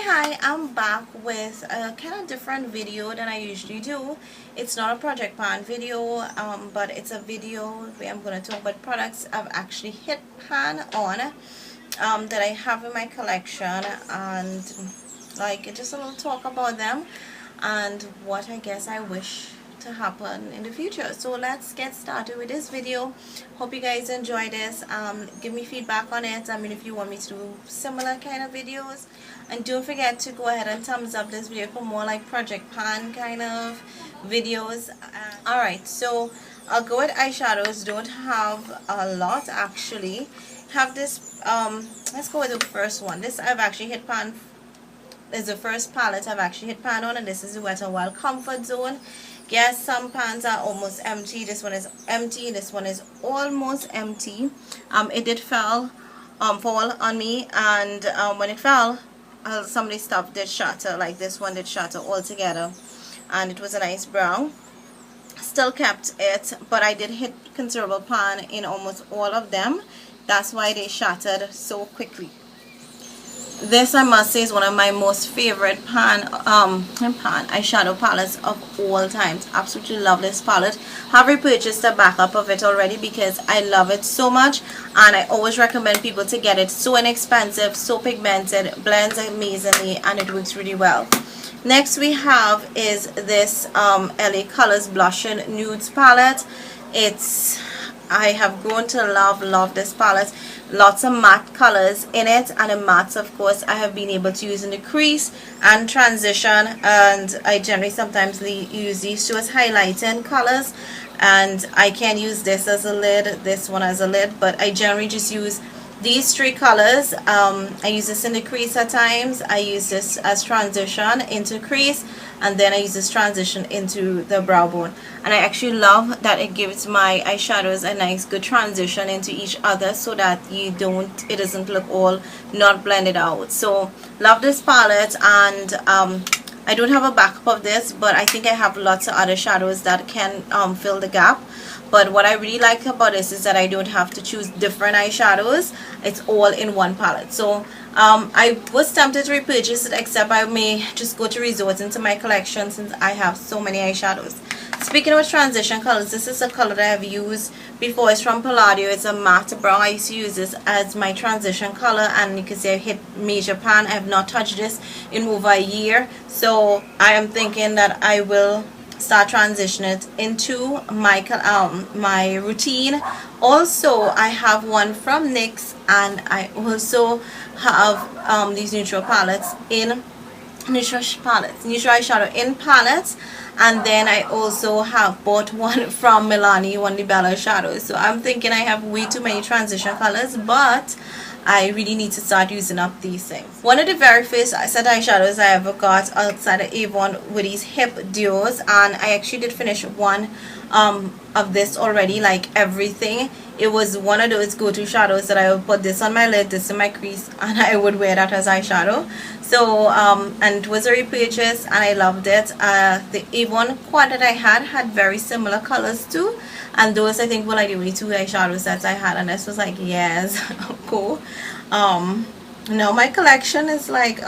Hi, I'm back with a kind of different video than I usually do. It's not a project pan video, but it's a video where I'm going to talk about products I've actually hit pan on that I have in my collection, and like just a little talk about them and what I guess I wish to happen in the future. So let's get started with this video. Hope you guys enjoy this. Give me feedback on it. I mean, if you want me to do similar kind of videos, and don't forget to go ahead and thumbs up this video for more like project pan kind of videos. Alright, so I'll go with eyeshadows. Don't have a lot actually. Have this let's go with the first one. This I've actually hit pan. Is the first palette I've actually hit pan on, and this is the Wet n Wild Comfort Zone. Yes, some pans are almost empty. This one is empty. This one is almost empty. It did fall on me, and when it fell, some of the stuff did shatter. Like this one did shatter altogether, and it was a nice brown. Still kept it, but I did hit considerable pan in almost all of them. That's why they shattered so quickly. This, I must say, is one of my most favorite eyeshadow palettes of all times. Absolutely love this palette. Have repurchased a backup of it already because I love it so much, and I always recommend people to get it. So inexpensive, so pigmented, blends amazingly, and it works really well. Next we have is this LA Colors Blush and Nudes palette. I have grown to love this palette. Lots of matte colors in it, and the mattes, of course, I have been able to use in the crease and transition, and I generally sometimes use these two as highlighting colors, and I can use this as a lid, this one as a lid, but I generally just use these three colors. I use this in the crease at times. I use this as transition into crease, and then I use this transition into the brow bone. And I actually love that it gives my eyeshadows a nice good transition into each other, so that it doesn't look all not blended out. So love this palette, and I don't have a backup of this, but I think I have lots of other shadows that can fill the gap. But what I really like about this is that I don't have to choose different eyeshadows. It's all in one palette. So I was tempted to repurchase it, except I may just go to resort into my collection since I have so many eyeshadows. Speaking of transition colors, this is a color that I've used before. It's from Palladio. It's a matte brown. I used to use this as my transition color, and you can see I hit major pan. I have not touched this in over a year. So I am thinking that I will start transitioning it into my routine. Also, I have one from NYX, and I also have these neutral eyeshadow in palettes, and then I also have bought one from Milani, one of the Bella shadows. So I'm thinking I have way too many transition colors, but I really need to start using up these things. One of the very first set eyeshadows I ever got outside of Avon were these hip duos, and I actually did finish one of this already, like everything. It was one of those go-to shadows that I would put this on my lid, this in my crease, and I would wear that as eyeshadow. So and it was a repurchase, and I loved it. The Avon quad that I had very similar colors too, and those I think were like the only two eyeshadow sets I had, and this was like, yes, cool. Now my collection is like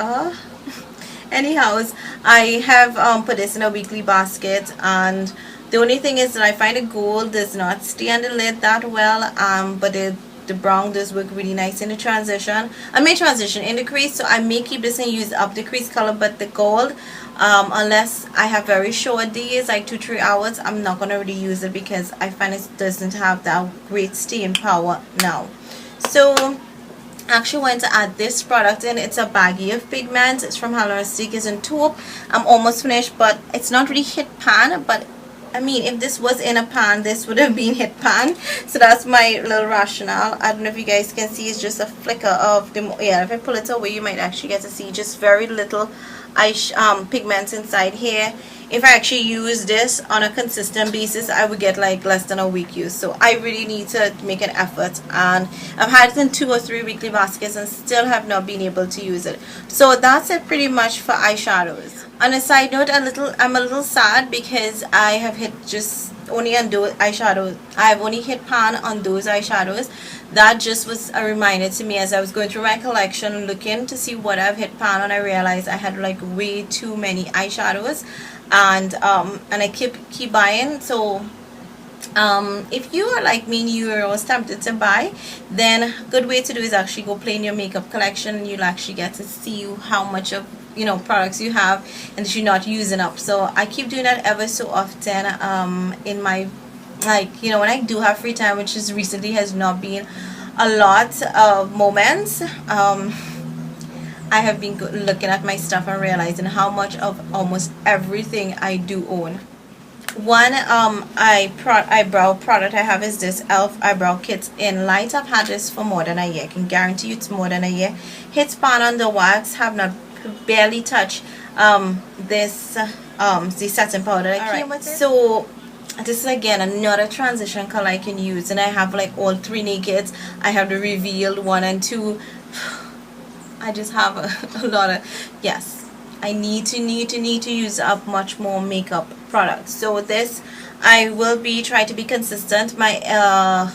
anyhow, I have put this in a weekly basket, and the only thing is that I find the gold does not stay on the lid that well, but the brown does work really nice in the transition. I may transition in the crease, so I may keep this and use up the crease color, but the gold, unless I have very short days, like 2-3 hours, I'm not going to really use it because I find it doesn't have that great staying power now. So I actually went to add this product in. It's a baggie of pigments. It's from Halloran It's in taupe. I'm almost finished, but it's not really hit pan, but I mean, if this was in a pan, this would have been hit pan. So that's my little rationale. I don't know if you guys can see. It's just a flicker of the, yeah, if I pull it away, you might actually get to see just very little pigments inside here. If I actually use this on a consistent basis, I would get like less than a week use. So I really need to make an effort, and I've had it in 2 or 3 weekly baskets and still have not been able to use it. So that's it pretty much for eyeshadows. On a side note, I'm a little sad because I have hit just only on those eyeshadows. I've only hit pan on those eyeshadows. That just was a reminder to me as I was going through my collection looking to see what I've hit pan on. I realized I had like way too many eyeshadows, and I keep buying. So if you are like me and you are always tempted to buy, then a good way to do is actually go play in your makeup collection, and you'll actually get to see how much of products you have and that you're not using up. So I keep doing that ever so often in my, like, when I do have free time, which is recently has not been a lot of moments. I have been looking at my stuff and realizing how much of almost everything I do own. One eyebrow product I have is this e.l.f. eyebrow kit in light. I've had this for more than a year. I can guarantee you it's more than a year. Hits pan on the wax. Have not barely touched this the setting powder I came with. So this is again another transition color I can use, and I have like all three nakeds. I have the revealed 1 and 2. I just have a lot of, yes, I need to use up much more makeup products. So with this, I will be trying to be consistent. My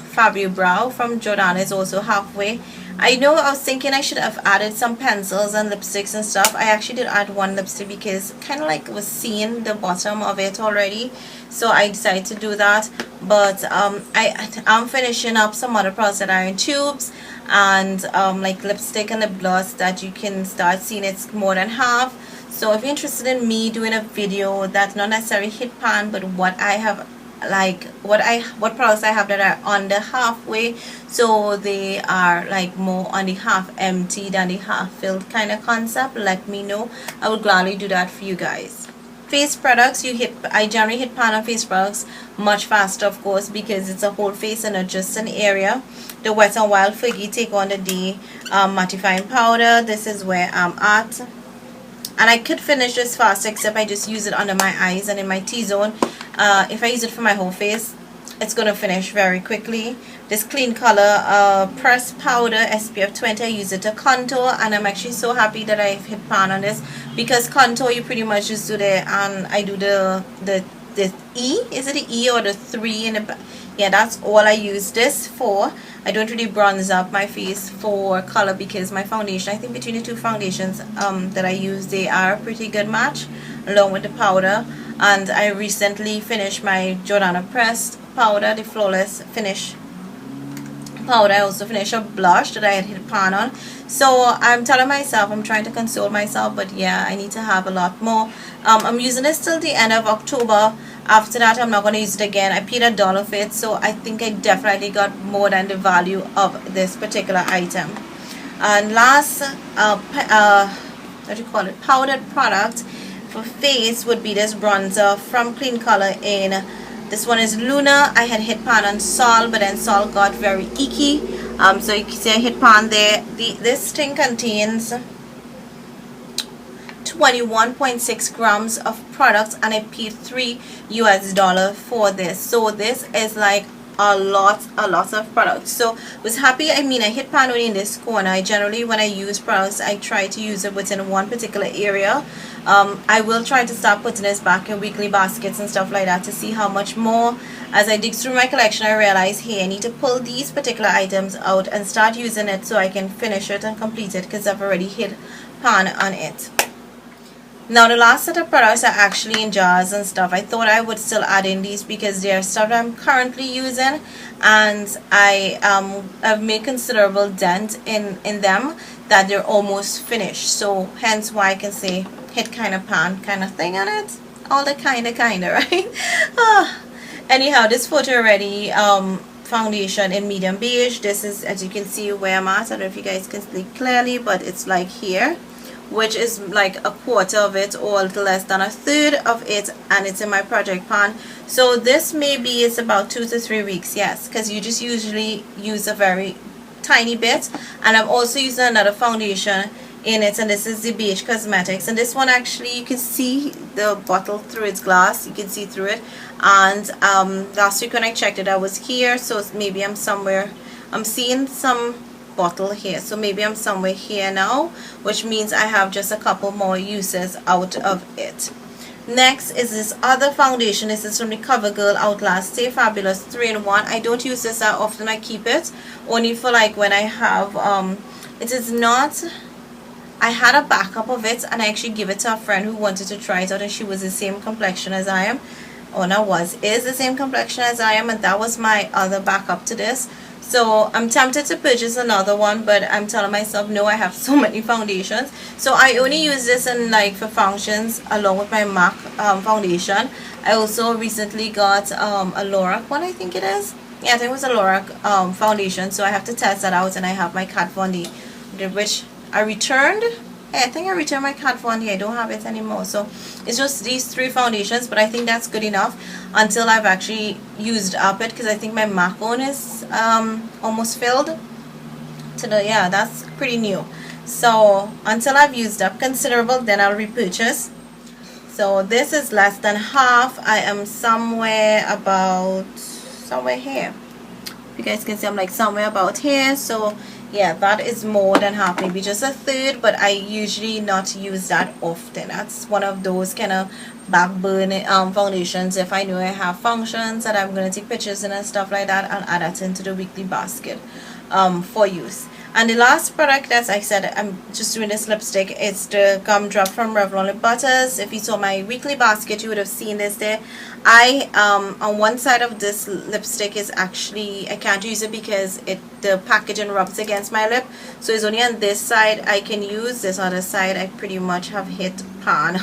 Fabio Brow from Jordana is also halfway. I know I was thinking I should have added some pencils and lipsticks and stuff. I actually did add one lipstick because kind of like was seeing the bottom of it already, so I decided to do that. But I'm finishing up some other products that are in tubes, and like lipstick and lip gloss that you can start seeing it's more than half. So if you're interested in me doing a video that's not necessarily hit pan, but what I have, like what products I have that are under halfway, so they are like more on the half empty than the half filled kind of concept, let me know. I would gladly do that for you guys. Face products, I generally hit pan on face products much faster, of course, because it's a whole face and not just an area. The Wet n Wild Fergie Take on the Day mattifying powder. This is where I'm at, and I could finish this fast, except I just use it under my eyes and in my T-zone. If I use it for my whole face, it's going to finish very quickly. This Clean Color pressed powder SPF 20, I use it to contour, and I'm actually so happy that I've hit pan on this, because contour you pretty much just do the, and I do the E, is it the E or the 3 in the, yeah, that's all I use this for. I don't really bronze up my face for color, because my foundation, I think between the two foundations that I use, they are a pretty good match along with the powder. And I recently finished my Jordana pressed powder, the Flawless Finish powder. I also finished a blush that I had hit pan on. So I'm telling myself, I'm trying to console myself, but yeah, I need to have a lot more. I'm using this till the end of October. After that, I'm not going to use it again. I paid $1 for it, so I think I definitely got more than the value of this particular item. And last, what do you call it, powdered product for face would be this bronzer from Clean Color in, this one is Luna. I had hit pan on Sol, but then Sol got very icky. So you can see I hit pan there. This thing contains 21.6 grams of products, and I paid $3 US for this. So this is like a lot of products. So was happy. I mean, I hit pan only in this corner. I generally, when I use products, I try to use it within one particular area. I will try to start putting this back in weekly baskets and stuff like that to see how much more. As I dig through my collection, I realize, hey, I need to pull these particular items out and start using it so I can finish it and complete it, because I've already hit pan on it. Now the last set of products are actually in jars and stuff. I thought I would still add in these because they're stuff I'm currently using, and I've made considerable dent in them that they're almost finished. So hence why I can say hit kind of pan kind of thing on it. All the kind of right? Anyhow, this Photo Ready foundation in medium beige. This is, as you can see, where I'm at. I don't know if you guys can see clearly, but it's like here, which is like a quarter of it, or a little less than a third of it, and it's in my project pan. So this maybe is about 2 to 3 weeks, yes, because you just usually use a very tiny bit. And I'm also using another foundation in it, and this is the Beige Cosmetics, and this one actually you can see the bottle through its glass, you can see through it. And last week when I checked it, I was here, so maybe I'm somewhere, I'm seeing some bottle here, so maybe I'm somewhere here now, which means I have just a couple more uses out of it. Next is this other foundation. This is from the CoverGirl Outlast Stay Fabulous 3-in-1. I don't use this that often. I keep it only for like when I have it is not, I had a backup of it and I actually gave it to a friend who wanted to try it out, and she was the same complexion as I am, or not was, is the same complexion as I am, and that was my other backup to this. So I'm tempted to purchase another one, but I'm telling myself no, I have so many foundations. So I only use this in like for functions along with my MAC foundation. I also recently got a Lorac one, I think it is. Yeah, I think it was a Lorac foundation, so I have to test that out. And I have my Kat Von D, which I returned. I think I returned my Kat Von D. I don't have it anymore. So it's just these 3 foundations, but I think that's good enough until I've actually used up it, because I think my MAC one is almost filled to the, yeah, that's pretty new. So until I've used up considerable, then I'll repurchase. So this is less than half. I am somewhere here. You guys can see I'm like somewhere about here. So yeah, that is more than half, maybe just a third, but I usually not use that often. That's one of those kind of backburn foundations. If I know I have functions that I'm going to take pictures in and stuff like that, I'll add that into the weekly basket for use. And the last product, as I said, I'm just doing this lipstick. It's the Gumdrop from Revlon Lip Butters. If you saw my weekly basket, you would have seen this there. I on one side of this lipstick is actually, I can't use it because the packaging rubs against my lip, so it's only on this side I can use. This other side I pretty much have hit pan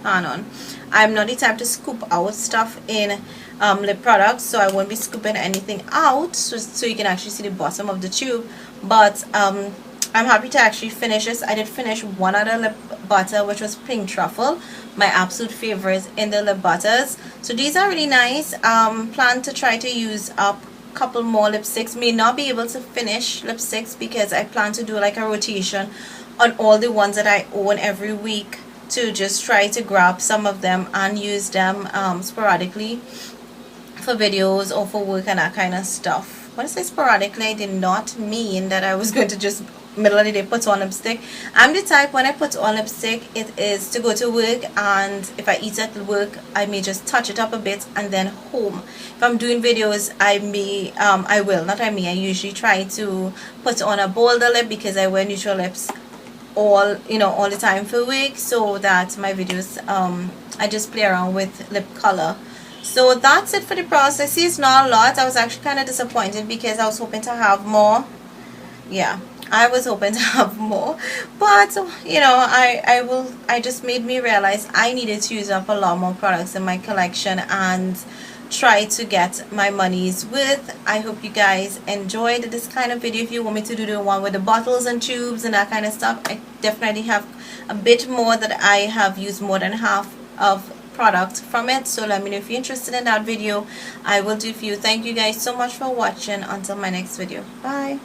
on. I'm not the type to scoop out stuff in lip products, so I won't be scooping anything out, so you can actually see the bottom of the tube. But I'm happy to actually finish this. I did finish one other lip butter, which was Pink Truffle, my absolute favorite in the lip butters. So these are really nice. Plan to try to use up a couple more lipsticks. May not be able to finish lipsticks because I plan to do like a rotation on all the ones that I own every week, to just try to grab some of them and use them sporadically for videos or for work and that kind of stuff. When I say sporadically, I did not mean that I was going to just middle of the day put on lipstick. I'm the type, when I put on lipstick, it is to go to work, and if I eat at work, I may just touch it up a bit and then home. If I'm doing videos, I usually try to put on a bolder lip, because I wear neutral lips all the time for work, so that my videos I just play around with lip color. So that's it for the process. See, it's not a lot. I was actually kind of disappointed because I was hoping to have more. Yeah, I was hoping to have more, but I just made me realize I needed to use up a lot more products in my collection and try to get my money's worth. I hope you guys enjoyed this kind of video. If you want me to do the one with the bottles and tubes and that kind of stuff, I definitely have a bit more that I have used more than half of product from it. So let me know if you're interested in that video. I will do for you. Thank you guys so much for watching. Until my next video. Bye.